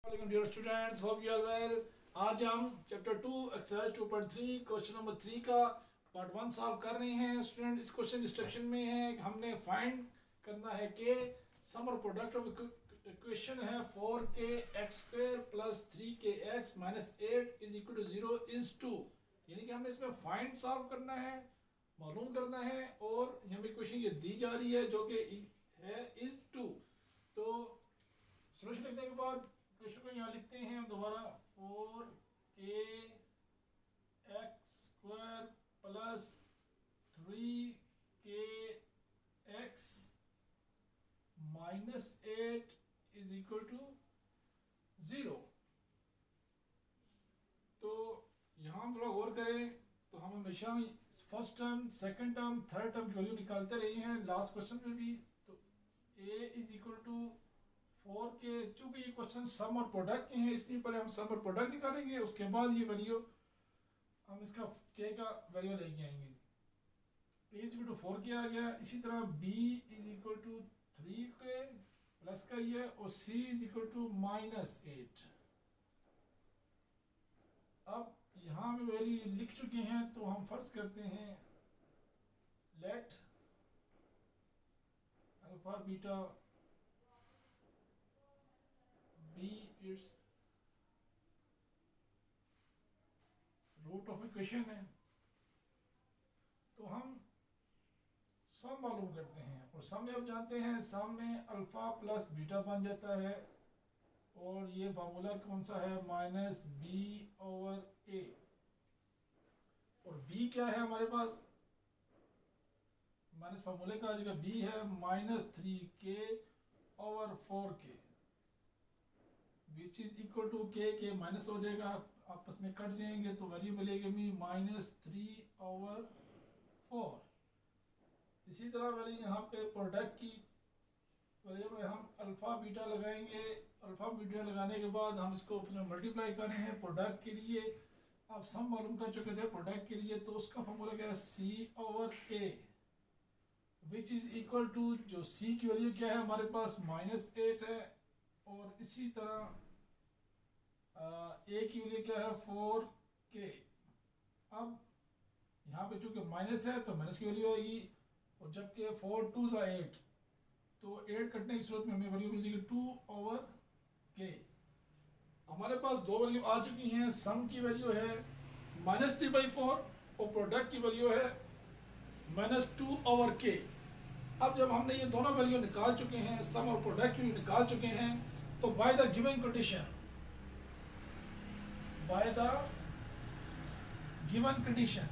Welcome dear students, hope you are well. आज हम chapter 2 exercise 2.3 question number 3 का part 1 solve कर रहे हैं स्टूडेंट। इस क्वेश्चन इंस्ट्रक्शन में है हमने फाइंड करना है कि सम और प्रोडक्ट ऑफ इक्वेशन है 4k x square plus 3k x minus 8 is equal to 0 is 2। यानी कि हमने इसमें फाइंड सॉल्व करना है, मालूम करना है, और हमें इक्वेशन ये दी जा रही है जो कि है इज 2। तो सोल्यूशन लिखने के बाद क्वेश्चन को यहाँ लिखते हैं हम दोबारा 4k x square plus 3k x minus 8 is equal to 0। तो यहाँ हम थोड़ा गौर करें तो हम हमेशा first term, second term, third term की वैल्यू निकालते रहे हैं लास्ट क्वेश्चन में भी। तो a is equal to 4k, चूंकि ये क्वेश्चन सम और प्रोडक्ट के हैं इसलिए पहले हम सम और प्रोडक्ट निकालेंगे, उसके बाद ये वैल्यू हम इसका k का वैल्यू लेके आएंगे। a is equal to 4k आ गया। इसी तरह b is equal to 3k plus का ये, और c is equal to minus 8। अब यहाँ में वैल्यू लिख चुके हैं तो हम फर्ज करते हैं let alpha beta be it's root of equation है। तो हम सम मालूम करते हैं, और सम में आप जानते हैं सम में अल्फा प्लस बीटा बन जाता है, और ये फार्मूला कौन सा है, माइनस बी ओवर ए। और b क्या है हमारे पास, माइनस फार्मूले का जगह b है minus 3k over 4k which is equal to के माइनस हो जाएगा, आपस में कट जाएंगे तो वैल्यू मिलेगी माइनस 3 ओवर 4। इसी तरह वैल्यू यहाँ पे प्रोडक्ट की वैल्यू में हम अल्फा बीटा लगाएंगे। अल्फा बीटा लगाने के बाद हम इसको मल्टीप्लाई कर रहे हैं प्रोडक्ट के लिए। आप सम मालूम कर चुके थे प्रोडक्ट के लिए, तो उसका फॉर्मूला क्या है, c over a which is equal to, जो c की वैल्यू क्या है हमारे पास माइनस 8 है, और इसी तरह a की वैल्यू क्या है 4k। अब यहाँ पे चूंकि माइनस है तो माइनस की वैल्यू आएगी, और जबकि 4 2 8 तो 8 कटने की सूरत में हमें वैल्यू मिल जाएगी 2 ओवर k। हमारे पास दो वैल्यू आ चुकी हैं, सम की वैल्यू है माइनस 3/4 और प्रोडक्ट की वैल्यू है माइनस 2 ओवर k। अब जब हमने ये दोनों वैल्यू निकाल चुके हैं, सम और प्रोडक्ट की निकाल चुके हैं, तो by the given condition, by the given condition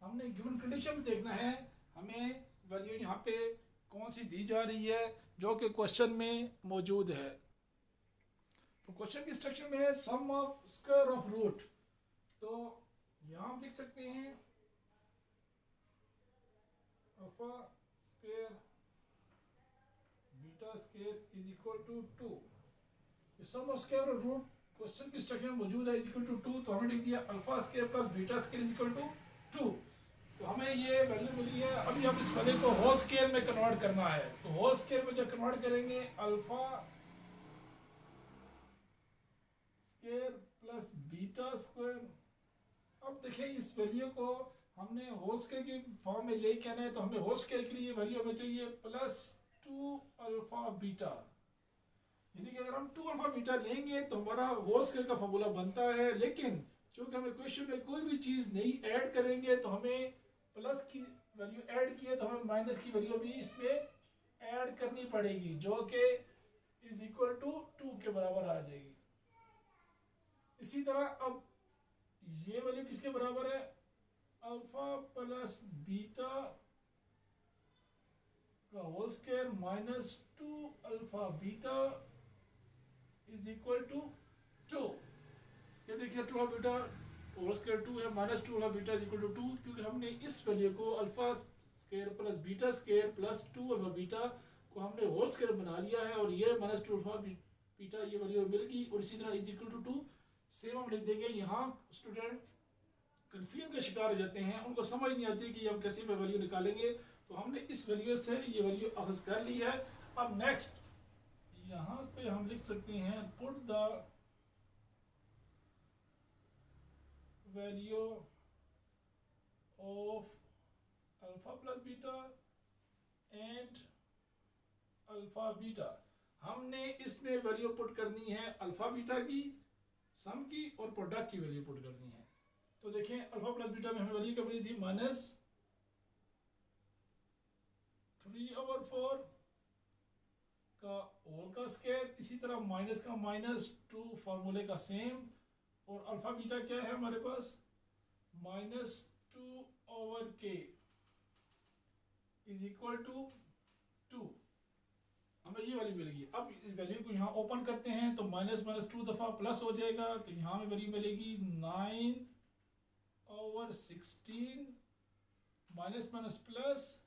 हमने गिवन कंडीशन में देखना है हमें वैल्यू यहाँ पे कौन सी दी जा रही है जो कि क्वेश्चन में मौजूद है। तो क्वेश्चन की इंस्ट्रक्शन में है sum of square of root. तो यहाँ हम लिख सकते हैं alpha square beta square is equal to 2। Sum of square of root question की इंस्ट्रक्शन में मौजूद है इज इक्वल टू 2, तो हमने लिख दिया alpha square plus beta square is equal to 2। तो हमें ये वैल्यू मिली है। अभी हम इस वैल्यू को होल स्केल में कन्वर्ट करना है, तो होल स्केल में जब कन्वर्ट करेंगे alpha square plus beta square. अब देखें इस वैल्यू को हमने होल स्केल की फॉर्म में लेके आना है, तो हमें होल स्केल के लिए वैल्यू हमें चाहिए प्लस 2 अल्फा बीटा। यानी कि अगर हम 2 अल्फा बीटा लेंगे तो हमारा होल स्केल का फॉर्मूला बनता है, लेकिन चूंकि हमें क्वेश्चन में कोई भी चीज नहीं ऐड करेंगे तो हमें प्लस की वैल्यू ऐड की है तो हमें माइनस की वैल्यू भी इसमें ऐड करनी पड़ेगी, जो कि इज इक्वल टू 2 के बराबर आ जाएगी। इसी तरह अब ये वैल्यू किसके बराबर है, अल्फा प्लस बीटा का whole square minus 2 alpha beta is equal to 2। ये देखिए 2 बीटा होल स्क्वायर 2 है, minus 2 beta is equal to 2, क्योंकि हमने इस वैल्यू को alpha square plus beta square plus 2 alpha beta को हमने होल स्क्वायर बना लिया है, और ये माइनस 2 अल्फा बीटा ये वैल्यू मिल गई। और इसी तरह इज इक्वल टू 2 सेम हम लिख देंगे यहाँ स्टूडेंट कंफ्यूजन का शिकार हो जाते हैं, उनको समझ नहीं आती कि हम कैसे पे वैल्यू निकालेंगे। तो हमने इस वैल्यू से ये वैल्यू अखज़ कर ली है। अब नेक्स्ट यहाँ पे हम लिख सकते हैं put the value of alpha plus beta and alpha beta. हमने इसमें वैल्यू पुट करनी है अल्फा बीटा की, सम की और प्रोडक्ट की वैल्यू पुट करनी है। तो देखें अल्फा प्लस बीटा में हमें वैल्यू क्या मिली थी, -3/4 का होल का स्क्वायर, इसी तरह माइनस का -2 फार्मूले का सेम, और अल्फा बीटा क्या है हमारे पास, -2/k इज इक्वल टू 2। हमें ये वैल्यू मिलेगी। अब इस वैल्यू को यहाँ ओपन करते हैं तो -2 दफ़ा प्लस हो जाएगा, तो यहाँ में वैल्यू मिलेगी 9/16 minus minus plus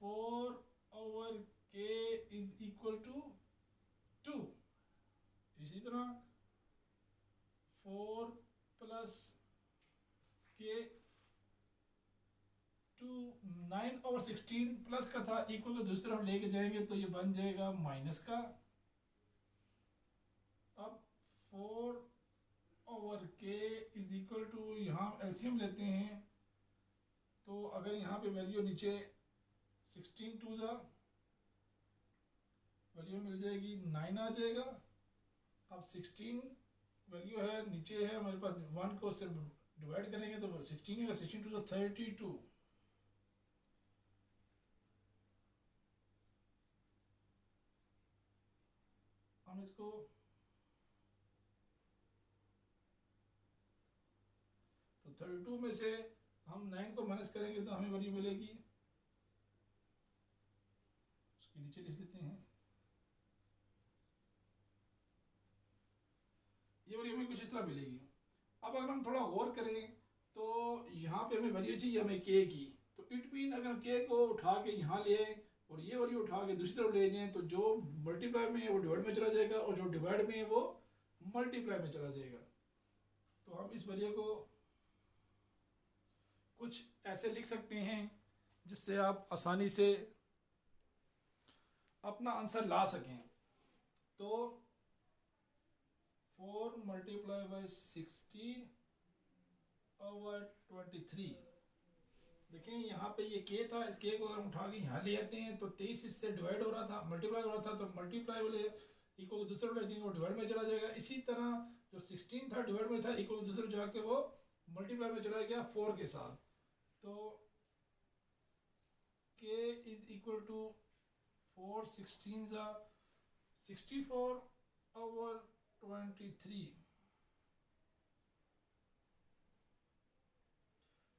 4/k is equal to 2। इसी तरह 4 + k 2 9/16 प्लस का था, इक्वल को दूसरी तरफ लेके जाएंगे तो ये बन जाएगा माइनस का। अब 4/k इज इक्वल टू, यहाँ एलसीएम लेते हैं तो अगर यहाँ पे वैल्यू नीचे 16 2 जा वैल्यू मिल जाएगी 9 आ जाएगा। अब 16 वैल्यू है नीचे है हमारे पास, 1 को सिर्फ डिवाइड करेंगे तो 16 होगा, 16 2 32। हम इसको तो 32 में से हम 9 को माइनस करेंगे तो हमें वैल्यू मिलेगी, उसके नीचे लिख लेते हैं, ये वैल्यू हमें कुछ इस तरह मिलेगी। अब अगर हम थोड़ा गौर करें तो यहाँ पे हमें वैल्यू चाहिए हमें के की, तो इट मीन अगर के को उठा के यहाँ ले और ये वैल्यू उठा के दूसरी तरफ ले जाएं तो जो मल्टीप्लाई में है वो डिवाइड में चला जाएगा और जो डिवाइड में है वो मल्टीप्लाई में चला जाएगा। तो हम इस वैल्यू को कुछ ऐसे लिख सकते हैं जिससे आप आसानी से अपना आंसर ला सकें। तो 4 × 16/23। देखें यहाँ पे ये के था, इस के को अगर हम उठा के यहाँ ले आते हैं तो 23 इससे डिवाइड हो रहा था, मल्टीप्लाई हो रहा था, तो मल्टीप्लाई वाले इक्वल को दूसरे ले जाएंगे वो डिवाइड में चला जाएगा। इसी तरह जो 16 था डिवाइड में था, इक्वल को दूसरे जाके वो मल्टीप्लाई में चला गया 4 के साथ। तो k is equal to 4 16 64/23।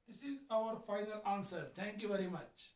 This is our final answer. Thank you very much.